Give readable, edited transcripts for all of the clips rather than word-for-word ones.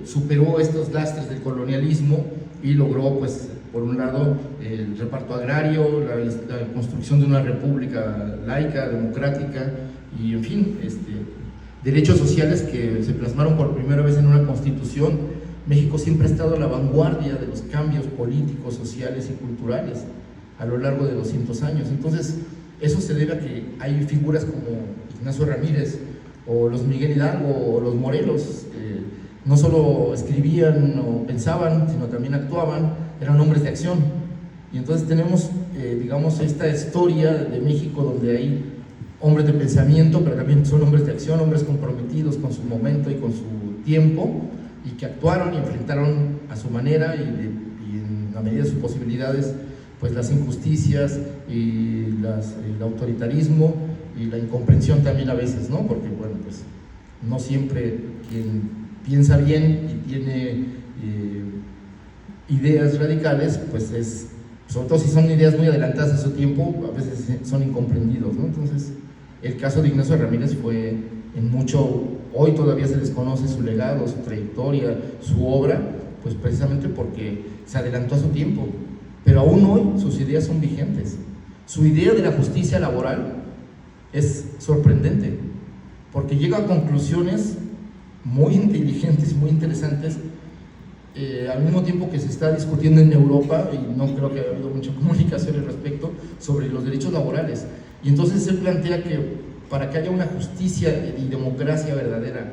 superó estos lastres del colonialismo y logró, pues, por un lado, el reparto agrario, la construcción de una república laica, democrática y, en fin, derechos sociales que se plasmaron por primera vez en una constitución. México siempre ha estado a la vanguardia de los cambios políticos, sociales y culturales a lo largo de 200 años. Entonces, eso se debe a que hay figuras como Ignacio Ramírez o los Miguel Hidalgo o los Morelos. No solo escribían o pensaban, sino también actuaban, eran hombres de acción. Y entonces tenemos, digamos, esta historia de México donde hay hombres de pensamiento, pero también son hombres de acción, hombres comprometidos con su momento y con su tiempo, y que actuaron y enfrentaron a su manera y en la medida de sus posibilidades, pues las injusticias y el autoritarismo y la incomprensión también a veces, ¿no? Porque, bueno, pues no siempre quien piensa bien y tiene ideas radicales, pues sobre todo si son ideas muy adelantadas a su tiempo, a veces son incomprendidos, ¿no? Entonces, el caso de Ignacio Ramírez fue en mucho, hoy todavía se desconoce su legado, su trayectoria, su obra, pues precisamente porque se adelantó a su tiempo, pero aún hoy sus ideas son vigentes. Su idea de la justicia laboral es sorprendente, porque llega a conclusiones muy inteligentes, muy interesantes, al mismo tiempo que se está discutiendo en Europa, y no creo que haya habido mucha comunicación al respecto, sobre los derechos laborales. Y entonces se plantea que para que haya una justicia y democracia verdadera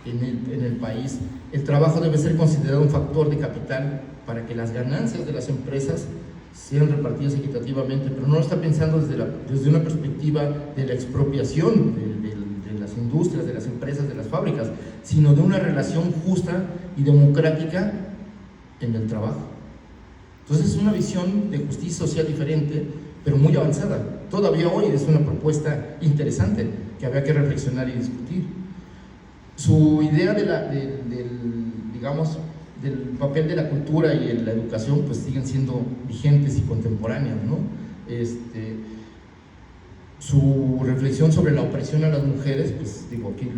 en el país, el trabajo debe ser considerado un factor de capital para que las ganancias de las empresas sean repartidas equitativamente, pero no lo está pensando desde una perspectiva de la expropiación de las industrias, de las empresas, de las fábricas, sino de una relación justa y democrática en el trabajo. Entonces es una visión de justicia social diferente, pero muy avanzada. Todavía hoy es una propuesta interesante que había que reflexionar y discutir. Su idea digamos, del papel de la cultura y la educación, pues siguen siendo vigentes y contemporáneas, ¿no? Su reflexión sobre la opresión a las mujeres, pues digo, aquí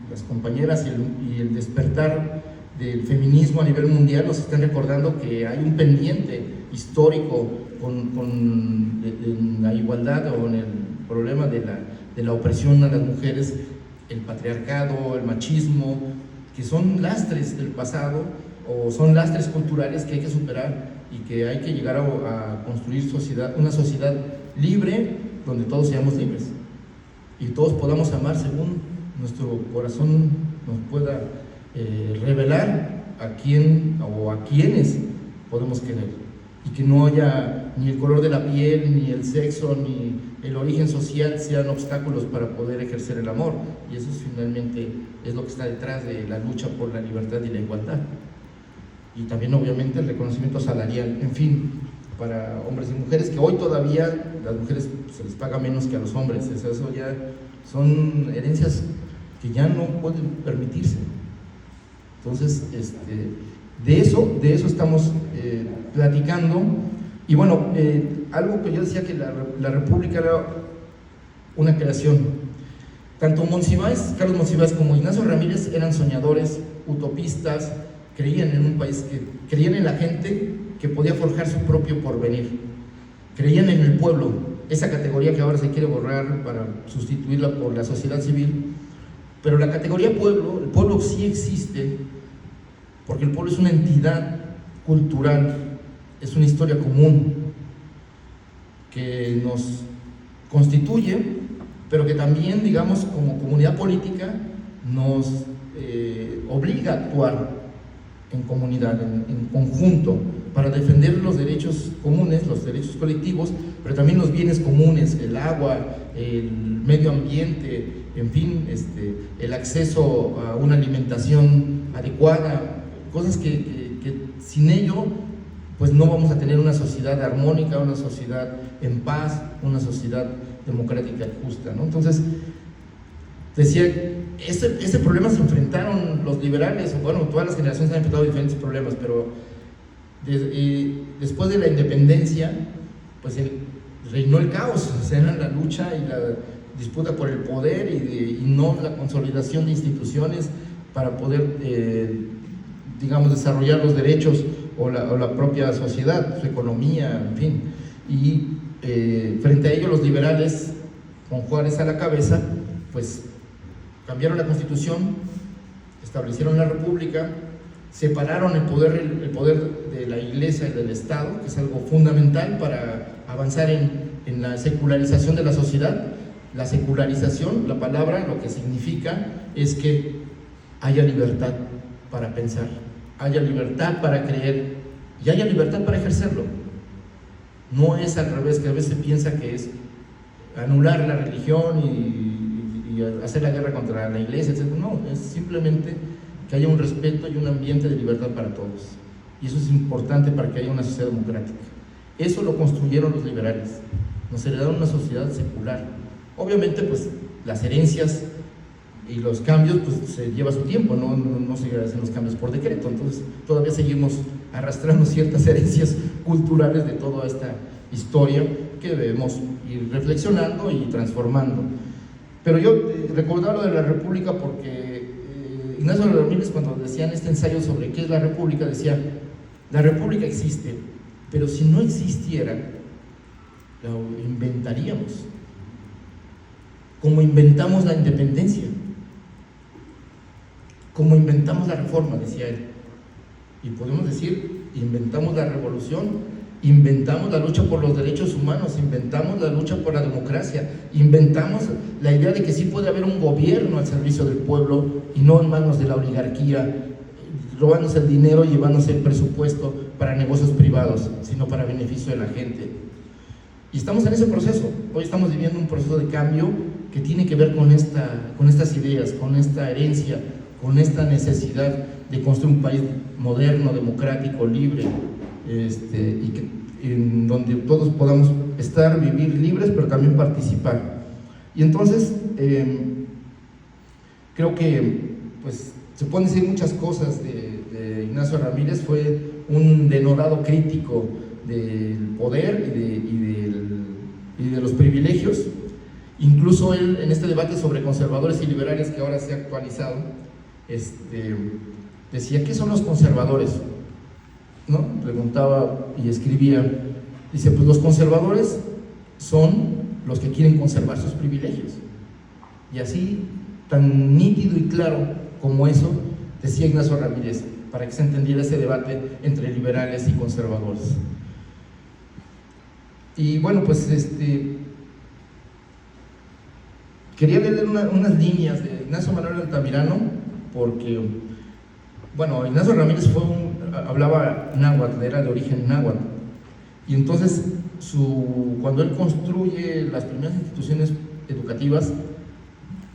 las compañeras y el despertar del feminismo a nivel mundial nos están recordando que hay un pendiente histórico en la igualdad o en el problema de la opresión a las mujeres, el patriarcado, el machismo, que son lastres del pasado o son lastres culturales que hay que superar y que hay que llegar a construir una sociedad libre, donde todos seamos libres y todos podamos amar según nuestro corazón nos pueda revelar a quién o a quiénes podemos querer, y que no haya ni el color de la piel, ni el sexo, ni el origen social sean obstáculos para poder ejercer el amor. Y eso finalmente es lo que está detrás de la lucha por la libertad y la igualdad, y también obviamente el reconocimiento salarial, en fin, para hombres y mujeres, que hoy todavía las mujeres se les paga menos que a los hombres. Eso ya son herencias que ya no pueden permitirse. Entonces, de eso estamos platicando. Y bueno, algo que yo decía, que la República era una creación. Tanto Carlos Monsiváis como Ignacio Ramírez eran soñadores, utopistas, creían en un país, creían en la gente que podía forjar su propio porvenir, creían en el pueblo, esa categoría que ahora se quiere borrar para sustituirla por la sociedad civil. Pero la categoría pueblo, el pueblo sí existe, porque el pueblo es una entidad cultural, es una historia común que nos constituye, pero que también, digamos, como comunidad política nos obliga a actuar en comunidad, en conjunto, para defender los derechos comunes, los derechos colectivos, pero también los bienes comunes, el agua, el medio ambiente, en fin, el acceso a una alimentación adecuada, cosas que sin ello pues no vamos a tener una sociedad armónica, una sociedad en paz, una sociedad democrática y justa, ¿no? Entonces, decía, ese problema se enfrentaron los liberales, bueno, todas las generaciones han enfrentado diferentes problemas, pero después de la independencia, pues reinó el caos, o sea, era la lucha y la disputa por el poder y no la consolidación de instituciones para poder, digamos, desarrollar los derechos o la propia sociedad, su economía, en fin. Y frente a ello, los liberales, con Juárez a la cabeza, pues cambiaron la Constitución, establecieron la República, separaron el poder de la Iglesia y del Estado, que es algo fundamental para avanzar en la secularización de la sociedad. La secularización, la palabra, lo que significa es que haya libertad para pensar, haya libertad para creer y haya libertad para ejercerlo. No es al revés, que a veces se piensa que es anular la religión y hacer la guerra contra la Iglesia, etc. No, es simplemente que haya un respeto y un ambiente de libertad para todos. Y eso es importante para que haya una sociedad democrática. Eso lo construyeron los liberales. Nos heredaron una sociedad secular. Obviamente, pues, las herencias y los cambios, pues, se lleva su tiempo, no se hacen los cambios por decreto. Entonces, todavía seguimos arrastrando ciertas herencias culturales de toda esta historia que debemos ir reflexionando y transformando. Pero yo recordaba lo de la República porque Ignacio Ramírez, cuando decía en este ensayo sobre qué es la República, decía: la República existe, pero si no existiera, la inventaríamos, como inventamos la independencia, como inventamos la reforma, decía él. Y podemos decir, inventamos la revolución, inventamos la lucha por los derechos humanos, inventamos la lucha por la democracia, inventamos la idea de que sí puede haber un gobierno al servicio del pueblo y no en manos de la oligarquía, robándose el dinero y llevándose el presupuesto para negocios privados, sino para beneficio de la gente. Y estamos en ese proceso. Hoy estamos viviendo un proceso de cambio que tiene que ver con estas ideas, con esta herencia, con esta necesidad de construir un país moderno, democrático, libre, y que, en donde todos podamos estar, vivir libres, pero también participar. Y entonces, creo que pues, se pueden decir muchas cosas de Ignacio Ramírez. Fue un denodado crítico del poder y de los privilegios. Incluso él, en este debate sobre conservadores y liberales que ahora se ha actualizado, decía: ¿qué son los conservadores? ¿No? Preguntaba y escribía, dice: pues los conservadores son los que quieren conservar sus privilegios. Y así, tan nítido y claro como eso, decía Ignacio Ramírez, para que se entendiera ese debate entre liberales y conservadores. Y bueno, pues quería leer unas líneas de Ignacio Manuel Altamirano, porque, bueno, Ignacio Ramírez hablaba náhuatl, era de origen náhuatl, y entonces cuando él construye las primeras instituciones educativas,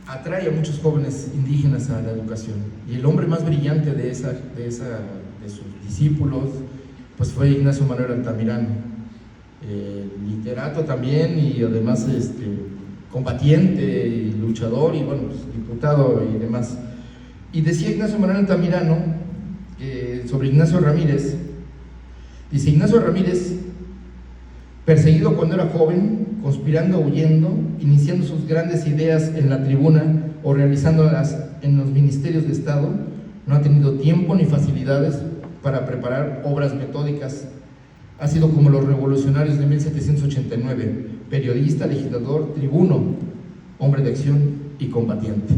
atrae a muchos jóvenes indígenas a la educación, y el hombre más brillante de sus discípulos pues fue Ignacio Manuel Altamirano, literato también, y además combatiente y luchador, y bueno, pues, diputado y demás. Y decía Ignacio Manuel Altamirano sobre Ignacio Ramírez, dice: Ignacio Ramírez, perseguido cuando era joven, conspirando, huyendo, iniciando sus grandes ideas en la tribuna o realizándolas en los ministerios de Estado, no ha tenido tiempo ni facilidades para preparar obras metódicas. Ha sido como los revolucionarios de 1789, periodista, legislador, tribuno, hombre de acción y combatiente.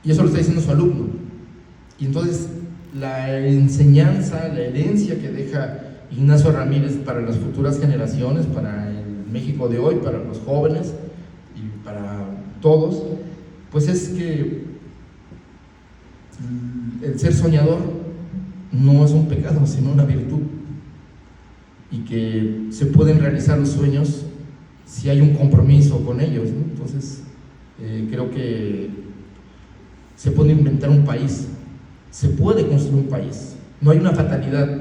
Y eso lo está diciendo su alumno. Y entonces la enseñanza, la herencia que deja Ignacio Ramírez para las futuras generaciones, para el México de hoy, para los jóvenes y para todos, pues es que el ser soñador no es un pecado, sino una virtud, y que se pueden realizar los sueños si hay un compromiso con ellos, ¿no? Entonces, creo que se puede inventar un país, se puede construir un país. No hay una fatalidad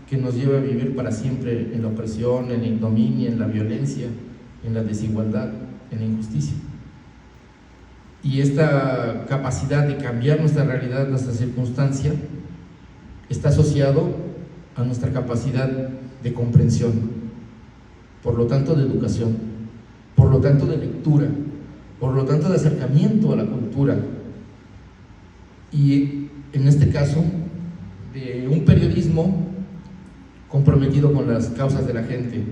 que nos lleve a vivir para siempre en la opresión, en la ignominia, en la violencia, en la desigualdad, en la injusticia. Y esta capacidad de cambiar nuestra realidad, nuestra circunstancia, está asociado a nuestra capacidad de comprensión, por lo tanto de educación, por lo tanto de lectura, por lo tanto de acercamiento a la cultura. y en este caso de un periodismo comprometido con las causas de la gente,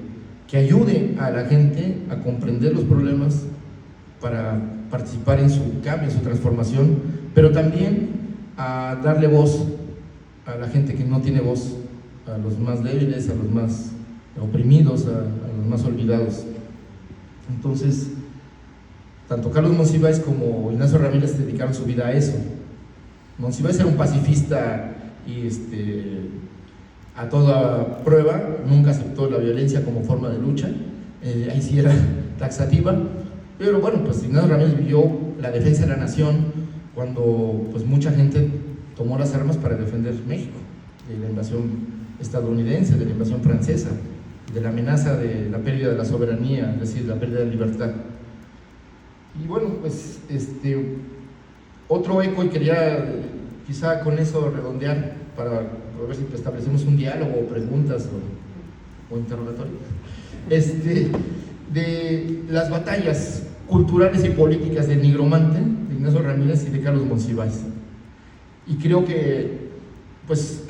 que ayude a la gente a comprender los problemas para participar en su cambio, en su transformación, pero también a darle voz a la gente que no tiene voz, a los más débiles, a los más oprimidos, a los más olvidados. Entonces, tanto Carlos Monsiváis como Ignacio Ramírez dedicaron su vida a eso. Monsiváis era un pacifista y a toda prueba, nunca aceptó la violencia como forma de lucha, ahí sí era taxativa, pero bueno, pues Ignacio Ramírez vivió la defensa de la nación cuando pues mucha gente tomó las armas para defender México, de la invasión estadounidense, de la invasión francesa, de la amenaza de la pérdida de la soberanía, es decir, la pérdida de libertad. Y bueno, pues otro eco, y quería quizá con eso redondear para ver si establecemos un diálogo o preguntas o interrogatorios, de las batallas culturales y políticas del Nigromante, de Ignacio Ramírez y de Carlos Monsiváis. Y creo que pues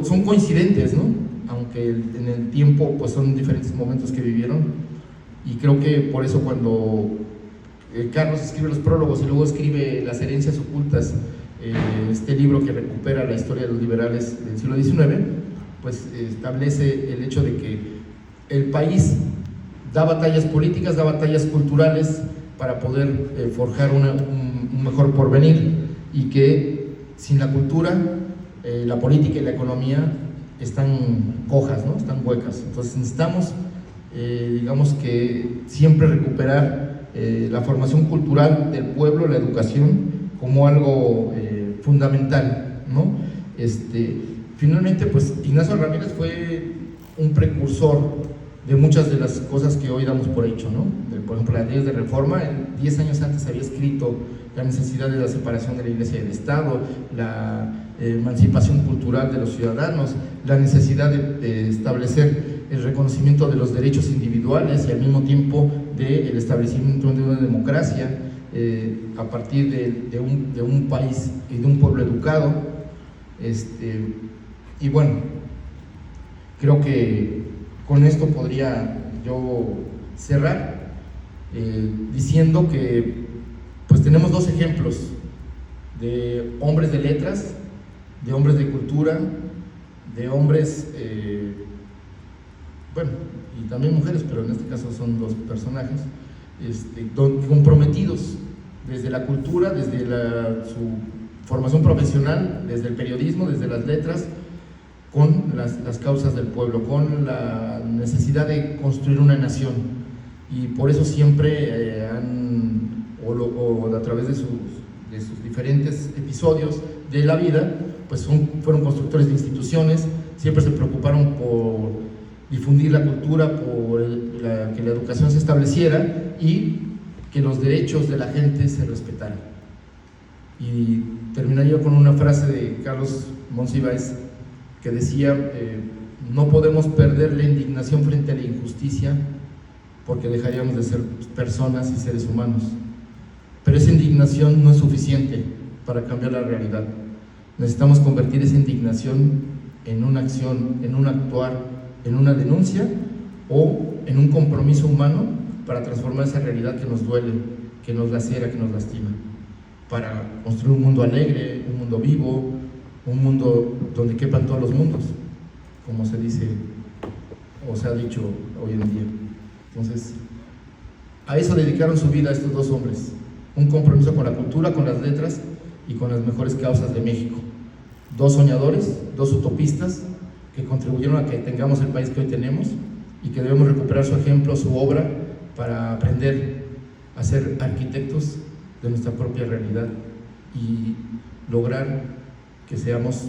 son coincidentes, ¿no? Aunque en el tiempo pues son diferentes momentos que vivieron, y creo que por eso cuando Carlos escribe los prólogos y luego escribe Las herencias ocultas, este libro que recupera la historia de los liberales del siglo XIX, pues establece el hecho de que el país da batallas políticas, da batallas culturales para poder forjar un mejor porvenir, y que sin la cultura, la política y la economía están cojas, ¿no? Están huecas. Entonces necesitamos, digamos que siempre recuperar la formación cultural del pueblo, la educación, como algo fundamental, ¿no? Finalmente, pues Ignacio Ramírez fue un precursor de muchas de las cosas que hoy damos por hecho, ¿no? Por ejemplo, las leyes de reforma. 10 años antes había escrito la necesidad de la separación de la Iglesia y del Estado, la emancipación cultural de los ciudadanos, la necesidad de establecer el reconocimiento de los derechos individuales y al mismo tiempo del establecimiento de una democracia a partir de un país y de un pueblo educado. Y bueno, creo que con esto podría yo cerrar diciendo que pues tenemos dos ejemplos de hombres de letras, de hombres de cultura, de hombres, bueno, y también mujeres, pero en este caso son dos personajes, comprometidos desde la cultura, desde su formación profesional, desde el periodismo, desde las letras, con las causas del pueblo, con la necesidad de construir una nación. Y por eso siempre o a través de sus diferentes episodios de la vida, pues fueron constructores de instituciones, siempre se preocuparon por difundir la cultura, por que la educación se estableciera y que los derechos de la gente se respetaran. Y terminaría con una frase de Carlos Monsiváis que decía, no podemos perder la indignación frente a la injusticia porque dejaríamos de ser personas y seres humanos. Pero esa indignación no es suficiente para cambiar la realidad. Necesitamos convertir esa indignación en una acción, en un actuar, en una denuncia o en un compromiso humano para transformar esa realidad que nos duele, que nos lacera, que nos lastima, para construir un mundo alegre, un mundo vivo, un mundo donde quepan todos los mundos, como se dice o se ha dicho hoy en día. Entonces, a eso dedicaron su vida estos dos hombres, un compromiso con la cultura, con las letras y con las mejores causas de México. Dos soñadores, dos utopistas que contribuyeron a que tengamos el país que hoy tenemos y que debemos recuperar su ejemplo, su obra, para aprender a ser arquitectos de nuestra propia realidad y lograr que seamos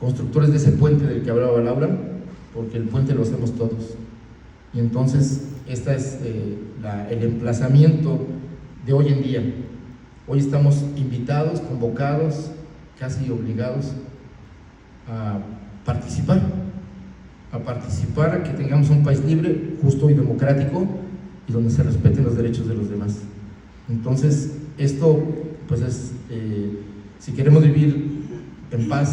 constructores de ese puente del que hablaba Laura, porque el puente lo hacemos todos. Y entonces, este es el emplazamiento de hoy en día. Hoy estamos invitados, convocados, casi obligados a participar, a que tengamos un país libre, justo y democrático, y donde se respeten los derechos de los demás. Entonces, esto pues es Si queremos vivir en paz,